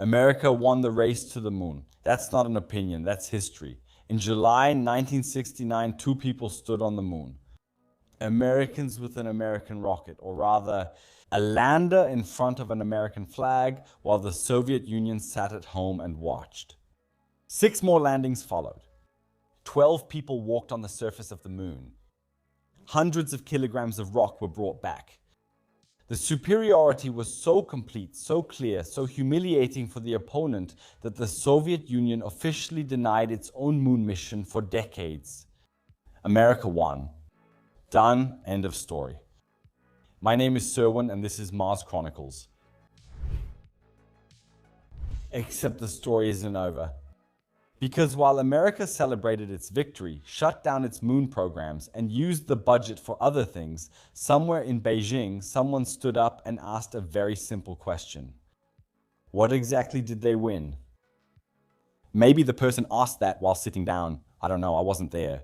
America won the race to the moon. That's not an opinion, that's history. In July 1969, two people stood on the moon. Americans with an American rocket, or rather, a lander in front of an American flag, while the Soviet Union sat at home and watched. 6 more landings followed. 12 people walked on the surface of the moon. Hundreds of kilograms of rock were brought back. The superiority was so complete, so clear, so humiliating for the opponent that the Soviet Union officially denied its own moon mission for decades. America won. Done. End of story. My name is Serwin and this is Mars Chronicles. Except the story isn't over. Because while America celebrated its victory, shut down its moon programs, and used the budget for other things, somewhere in Beijing, someone stood up and asked a very simple question. What exactly did they win? Maybe the person asked that while sitting down. I don't know, I wasn't there.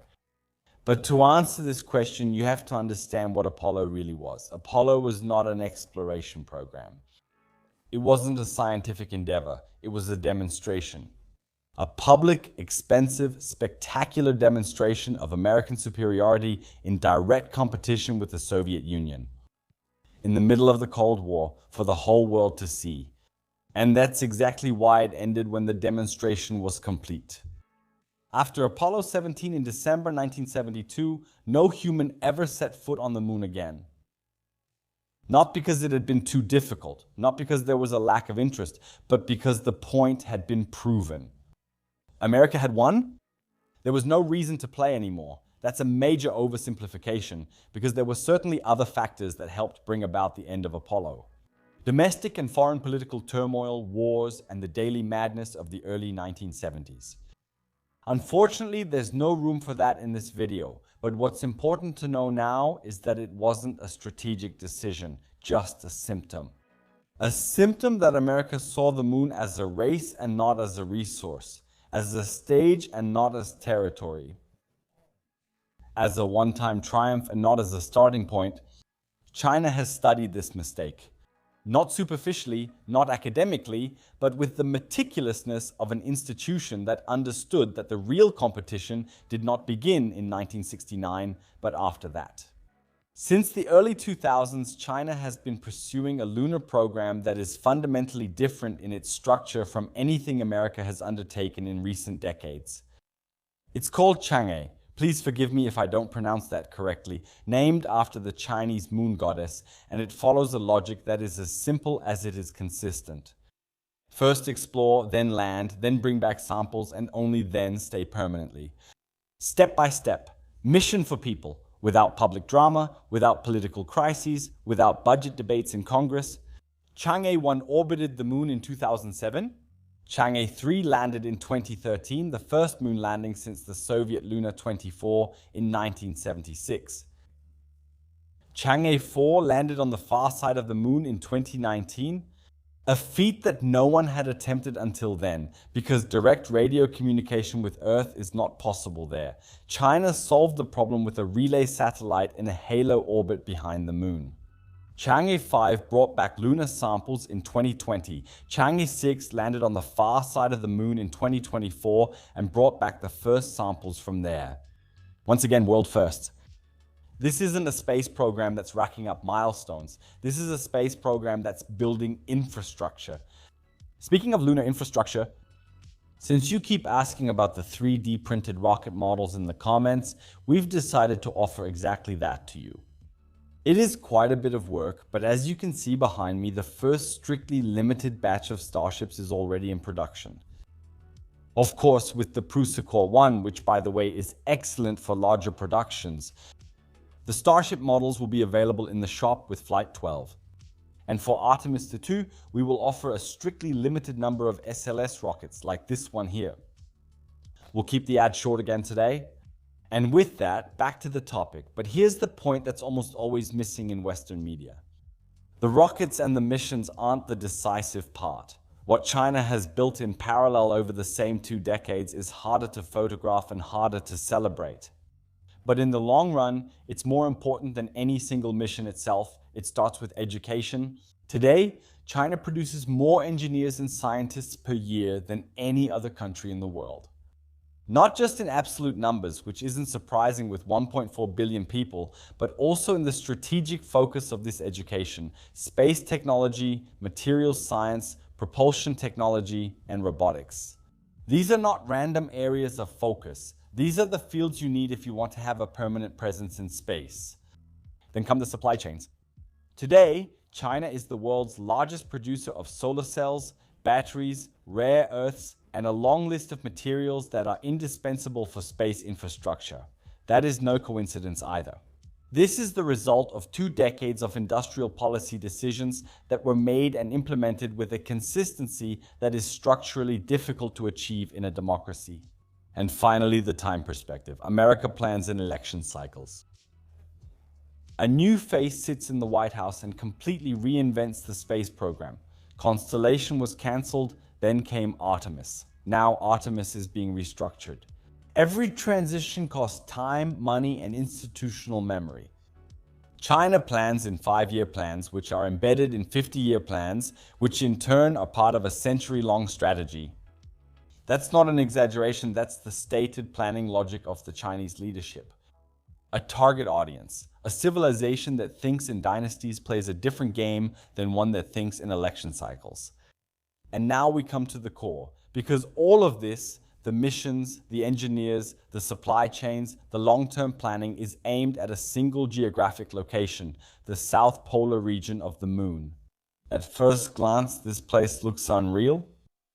But to answer this question, you have to understand what Apollo really was. Apollo was not an exploration program. It wasn't a scientific endeavor. It was a demonstration. A public, expensive, spectacular demonstration of American superiority in direct competition with the Soviet Union. In the middle of the Cold War, for the whole world to see. And that's exactly why it ended when the demonstration was complete. After Apollo 17 in December 1972, no human ever set foot on the moon again. Not because it had been too difficult, not because there was a lack of interest, but because the point had been proven. America had won? There was no reason to play anymore. That's a major oversimplification, because there were certainly other factors that helped bring about the end of Apollo. Domestic and foreign political turmoil, wars, and the daily madness of the early 1970s. Unfortunately, there's no room for that in this video, but what's important to know now is that it wasn't a strategic decision, just a symptom. A symptom that America saw the moon as a race and not as a resource. As a stage and not as territory. As a one-time triumph and not as a starting point. China has studied this mistake. Not superficially, not academically, but with the meticulousness of an institution that understood that the real competition did not begin in 1969, but after that. Since the early 2000s, China has been pursuing a lunar program that is fundamentally different in its structure from anything America has undertaken in recent decades. It's called Chang'e, please forgive me if I don't pronounce that correctly, named after the Chinese moon goddess, and it follows a logic that is as simple as it is consistent. First explore, then land, then bring back samples, and only then stay permanently. Step by step, mission for people. Without public drama, without political crises, without budget debates in Congress. Chang'e 1 orbited the moon in 2007. Chang'e 3 landed in 2013, the first moon landing since the Soviet Lunar 24 in 1976. Chang'e 4 landed on the far side of the moon in 2019, a feat that no one had attempted until then, because direct radio communication with Earth is not possible there. China solved the problem with a relay satellite in a halo orbit behind the moon. Chang'e 5 brought back lunar samples in 2020. Chang'e 6 landed on the far side of the moon in 2024 and brought back the first samples from there. Once again, world first. This isn't a space program that's racking up milestones. This is a space program that's building infrastructure. Speaking of lunar infrastructure, since you keep asking about the 3D printed rocket models in the comments, we've decided to offer exactly that to you. It is quite a bit of work, but as you can see behind me, the first strictly limited batch of Starships is already in production. Of course, with the Prusakor 1, which by the way is excellent for larger productions. The Starship models will be available in the shop with Flight 12. And for Artemis II, we will offer a strictly limited number of SLS rockets like this one here. We'll keep the ad short again today. And with that, back to the topic. But here's the point that's almost always missing in Western media. The rockets and the missions aren't the decisive part. What China has built in parallel over the same 2 decades is harder to photograph and harder to celebrate. But in the long run, it's more important than any single mission itself. It starts with education. Today, China produces more engineers and scientists per year than any other country in the world. Not just in absolute numbers, which isn't surprising with 1.4 billion people, but also in the strategic focus of this education: space technology, materials science, propulsion technology, and robotics. These are not random areas of focus. These are the fields you need if you want to have a permanent presence in space. Then come the supply chains. Today, China is the world's largest producer of solar cells, batteries, rare earths, and a long list of materials that are indispensable for space infrastructure. That is no coincidence either. This is the result of 2 decades of industrial policy decisions that were made and implemented with a consistency that is structurally difficult to achieve in a democracy. And finally, the time perspective. America plans in election cycles. A new face sits in the White House and completely reinvents the space program. Constellation was cancelled, then came Artemis. Now Artemis is being restructured. Every transition costs time, money, and institutional memory. China plans in 5-year plans, which are embedded in 50-year plans, which in turn are part of a century-long strategy. That's not an exaggeration, that's the stated planning logic of the Chinese leadership. A target audience. A civilization that thinks in dynasties plays a different game than one that thinks in election cycles. And now we come to the core, because all of this, the missions, the engineers, the supply chains, the long-term planning is aimed at a single geographic location, the South Polar region of the Moon. At first glance, this place looks unreal.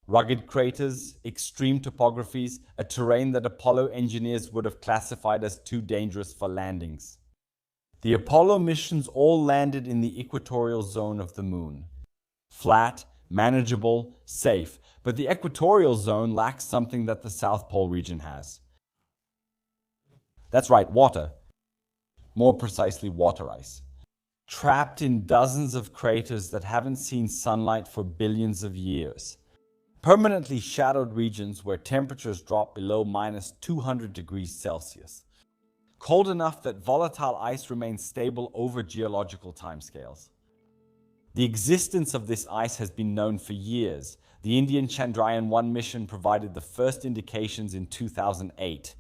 Rugged craters, extreme topographies, a terrain that Apollo engineers would have classified as too dangerous for landings. The Apollo missions all landed in the equatorial zone of the Moon. Flat, manageable, safe, but the equatorial zone lacks something that the South Pole region has. That's right, water. More precisely, water ice. Trapped in dozens of craters that haven't seen sunlight for billions of years. Permanently shadowed regions where temperatures drop below -200 degrees Celsius. Cold enough that volatile ice remains stable over geological timescales. The existence of this ice has been known for years. The Indian Chandrayaan-1 mission provided the first indications in 2008.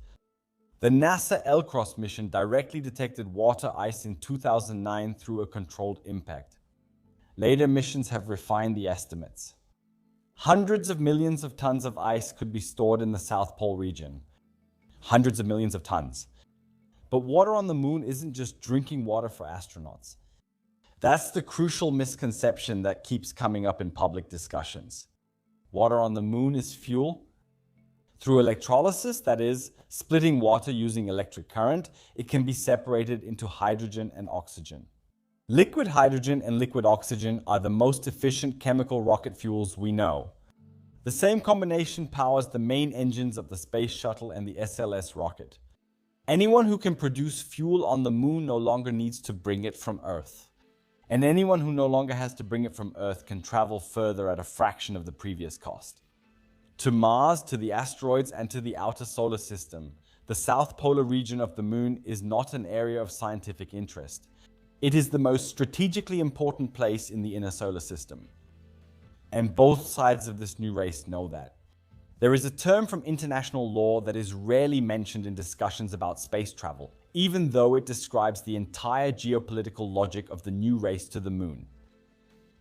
The NASA LCROSS mission directly detected water ice in 2009 through a controlled impact. Later missions have refined the estimates. Hundreds of millions of tons of ice could be stored in the South Pole region. Hundreds of millions of tons. But water on the Moon isn't just drinking water for astronauts. That's the crucial misconception that keeps coming up in public discussions. Water on the Moon is fuel. Through electrolysis, that is, splitting water using electric current, it can be separated into hydrogen and oxygen. Liquid hydrogen and liquid oxygen are the most efficient chemical rocket fuels we know. The same combination powers the main engines of the Space Shuttle and the SLS rocket. Anyone who can produce fuel on the Moon no longer needs to bring it from Earth. And anyone who no longer has to bring it from Earth can travel further at a fraction of the previous cost. To Mars, to the asteroids, and to the outer solar system, the South Polar region of the Moon is not an area of scientific interest. It is the most strategically important place in the inner solar system. And both sides of this new race know that. There is a term from international law that is rarely mentioned in discussions about space travel, even though it describes the entire geopolitical logic of the new race to the Moon.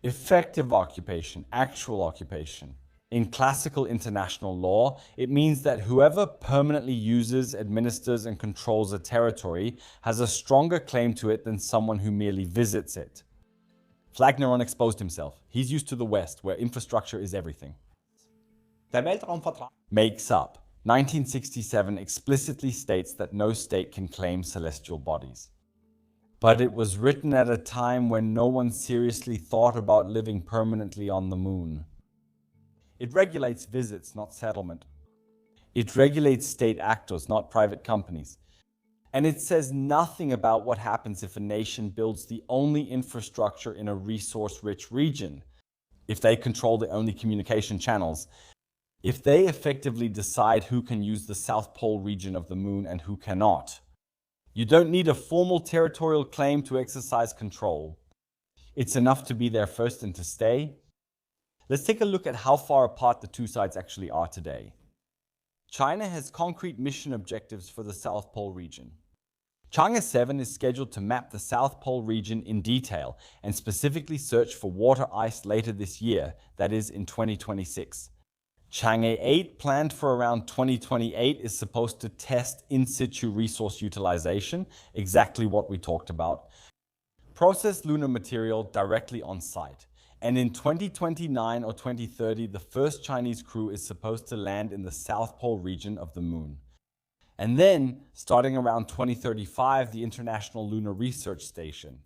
Effective occupation, actual occupation. In classical international law, it means that whoever permanently uses, administers, and controls a territory has a stronger claim to it than someone who merely visits it. Flagneron exposed himself. He's used to the West, where infrastructure is everything. Der Weltraumvertrag makes up. 1967 explicitly states that no state can claim celestial bodies. But it was written at a time when no one seriously thought about living permanently on the Moon. It regulates visits, not settlement. It regulates state actors, not private companies. And it says nothing about what happens if a nation builds the only infrastructure in a resource-rich region, if they control the only communication channels, if they effectively decide who can use the South Pole region of the Moon and who cannot. You don't need a formal territorial claim to exercise control. It's enough to be there first and to stay, Let's take a look at how far apart the two sides actually are today. China has concrete mission objectives for the South Pole region. Chang'e 7 is scheduled to map the South Pole region in detail and specifically search for water ice later this year, that is in 2026. Chang'e 8, planned for around 2028, is supposed to test in situ resource utilization, exactly what we talked about. Process lunar material directly on site. And in 2029 or 2030, the first Chinese crew is supposed to land in the South Pole region of the Moon. And then, starting around 2035, the International Lunar Research Station,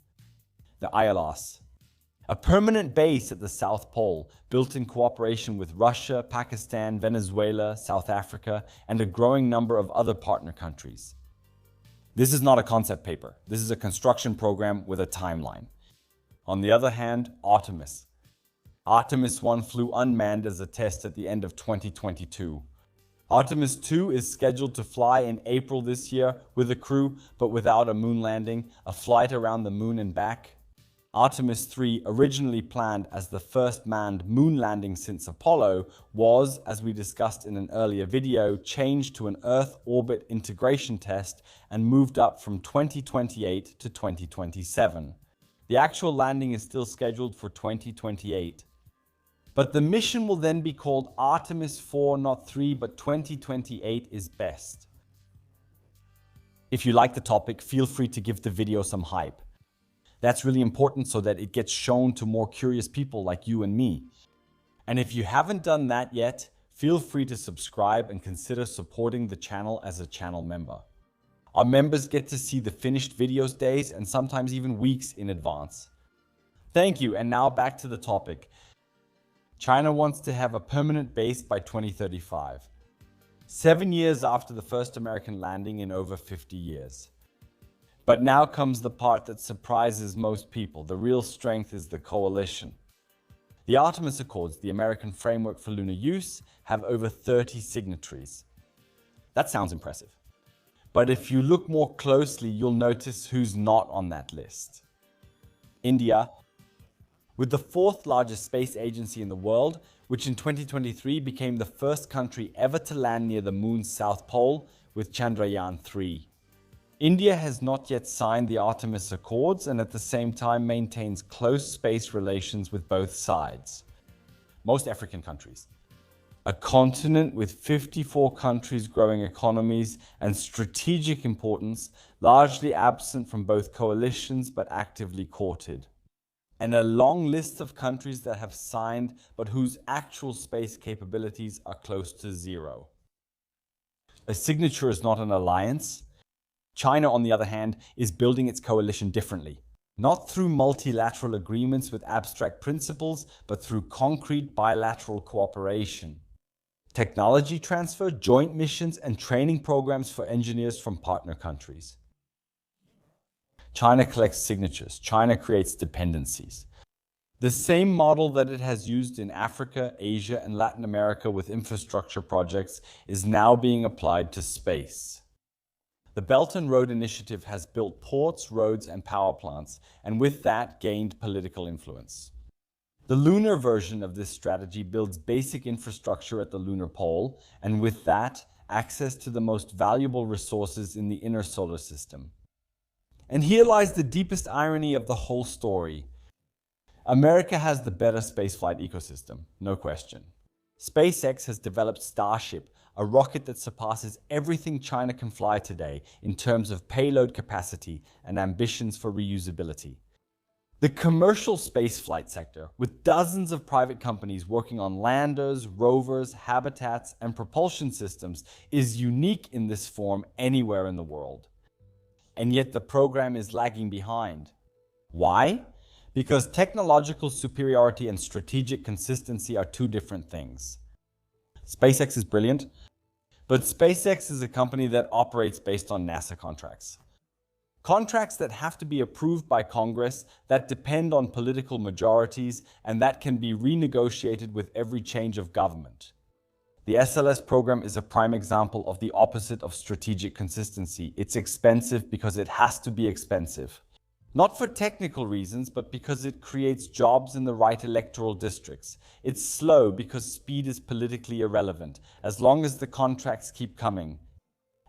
the ILS, a permanent base at the South Pole, built in cooperation with Russia, Pakistan, Venezuela, South Africa, and a growing number of other partner countries. This is not a concept paper. This is a construction program with a timeline. On the other hand, Artemis. Artemis 1 flew unmanned as a test at the end of 2022. Artemis 2 is scheduled to fly in April this year with a crew, but without a moon landing, a flight around the moon and back. Artemis 3, originally planned as the first manned moon landing since Apollo, was, as we discussed in an earlier video, changed to an Earth orbit integration test and moved up from 2028 to 2027. The actual landing is still scheduled for 2028. But the mission will then be called Artemis 4, not 3, but 2028 is best. If you like the topic, feel free to give the video some hype. That's really important so that it gets shown to more curious people like you and me. And if you haven't done that yet, feel free to subscribe and consider supporting the channel as a channel member. Our members get to see the finished videos days and sometimes even weeks in advance. Thank you, and now back to the topic. China wants to have a permanent base by 2035, 7 years after the first American landing in over 50 years. But now comes the part that surprises most people. The real strength is the coalition. The Artemis Accords, the American framework for lunar use, have over 30 signatories. That sounds impressive. But if you look more closely, you'll notice who's not on that list. India, with the fourth largest space agency in the world, which in 2023 became the first country ever to land near the Moon's South Pole with Chandrayaan-3. India has not yet signed the Artemis Accords and at the same time maintains close space relations with both sides. Most African countries. A continent with 54 countries, growing economies, and strategic importance, largely absent from both coalitions but actively courted. And a long list of countries that have signed but whose actual space capabilities are close to zero. A signature is not an alliance. China, on the other hand, is building its coalition differently. Not through multilateral agreements with abstract principles, but through concrete bilateral cooperation. Technology transfer, joint missions, and training programs for engineers from partner countries. China collects signatures. China creates dependencies. The same model that it has used in Africa, Asia, and Latin America with infrastructure projects is now being applied to space. The Belt and Road Initiative has built ports, roads, and power plants, and with that gained political influence. The lunar version of this strategy builds basic infrastructure at the lunar pole, and with that, access to the most valuable resources in the inner solar system. And here lies the deepest irony of the whole story. America has the better spaceflight ecosystem, no question. SpaceX has developed Starship, a rocket that surpasses everything China can fly today in terms of payload capacity and ambitions for reusability. The commercial spaceflight sector, with dozens of private companies working on landers, rovers, habitats, and propulsion systems, is unique in this form anywhere in the world. And yet the program is lagging behind. Why? Because technological superiority and strategic consistency are two different things. SpaceX is brilliant, but SpaceX is a company that operates based on NASA contracts. Contracts that have to be approved by Congress, that depend on political majorities, and that can be renegotiated with every change of government. The SLS program is a prime example of the opposite of strategic consistency. It's expensive because it has to be expensive. Not for technical reasons, but because it creates jobs in the right electoral districts. It's slow because speed is politically irrelevant, as long as the contracts keep coming.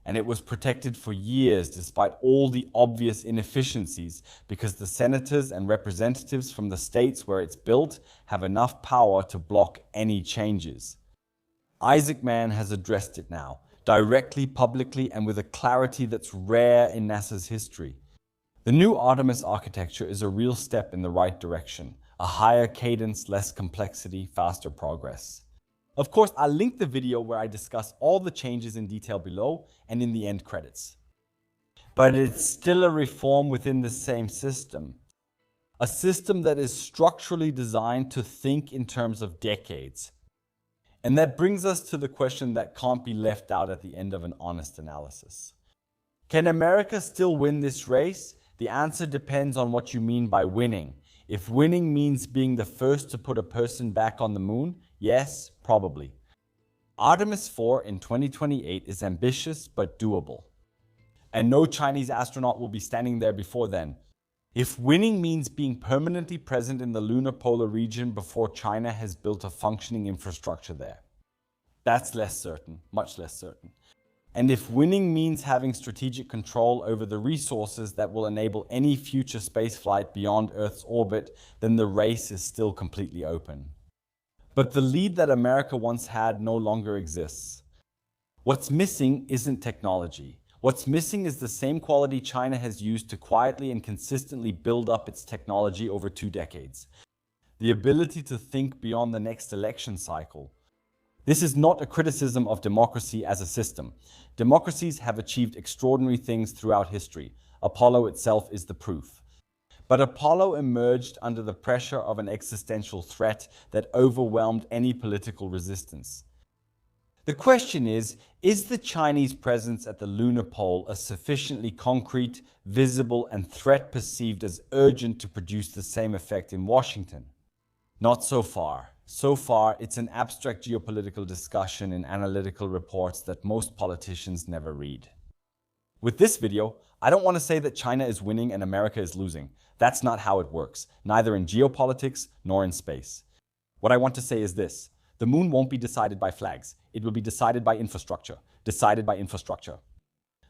And it was protected for years despite all the obvious inefficiencies, because the senators and representatives from the states where it's built have enough power to block any changes. Isaac Mann has addressed it now, directly, publicly, and with a clarity that's rare in NASA's history. The new Artemis architecture is a real step in the right direction. A higher cadence, less complexity, faster progress. Of course, I'll link the video where I discuss all the changes in detail below and in the end credits. But it's still a reform within the same system. A system that is structurally designed to think in terms of decades. And that brings us to the question that can't be left out at the end of an honest analysis. Can America still win this race? The answer depends on what you mean by winning. If winning means being the first to put a person back on the moon, yes, probably. Artemis 4 in 2028 is ambitious but doable. And no Chinese astronaut will be standing there before then. If winning means being permanently present in the lunar polar region before China has built a functioning infrastructure there, that's less certain, much less certain. And if winning means having strategic control over the resources that will enable any future spaceflight beyond Earth's orbit, then the race is still completely open. But the lead that America once had no longer exists. What's missing isn't technology. What's missing is the same quality China has used to quietly and consistently build up its technology over 2 decades. The ability to think beyond the next election cycle. This is not a criticism of democracy as a system. Democracies have achieved extraordinary things throughout history. Apollo itself is the proof. But Apollo emerged under the pressure of an existential threat that overwhelmed any political resistance. The question is the Chinese presence at the lunar pole a sufficiently concrete, visible, and threat perceived as urgent to produce the same effect in Washington? Not so far. So far, it's an abstract geopolitical discussion in analytical reports that most politicians never read. With this video, I don't want to say that China is winning and America is losing. That's not how it works, neither in geopolitics nor in space. What I want to say is this: the moon won't be decided by flags. It will be decided by infrastructure,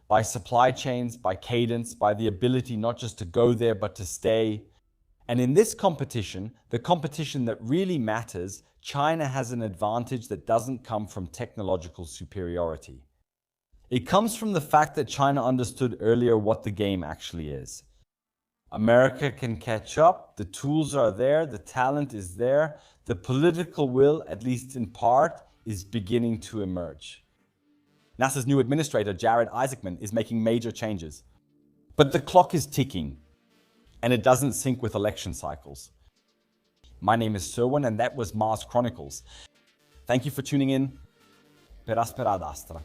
by supply chains, by cadence, by the ability not just to go there, but to stay. And in this competition, the competition that really matters, China has an advantage that doesn't come from technological superiority. It comes from the fact that China understood earlier what the game actually is. America can catch up, the tools are there, the talent is there, the political will, at least in part, is beginning to emerge. NASA's new administrator, Jared Isaacman, is making major changes. But the clock is ticking. And it doesn't sync with election cycles. My name is Serwan, and that was Mars Chronicles. Thank you for tuning in. Per aspera ad astra.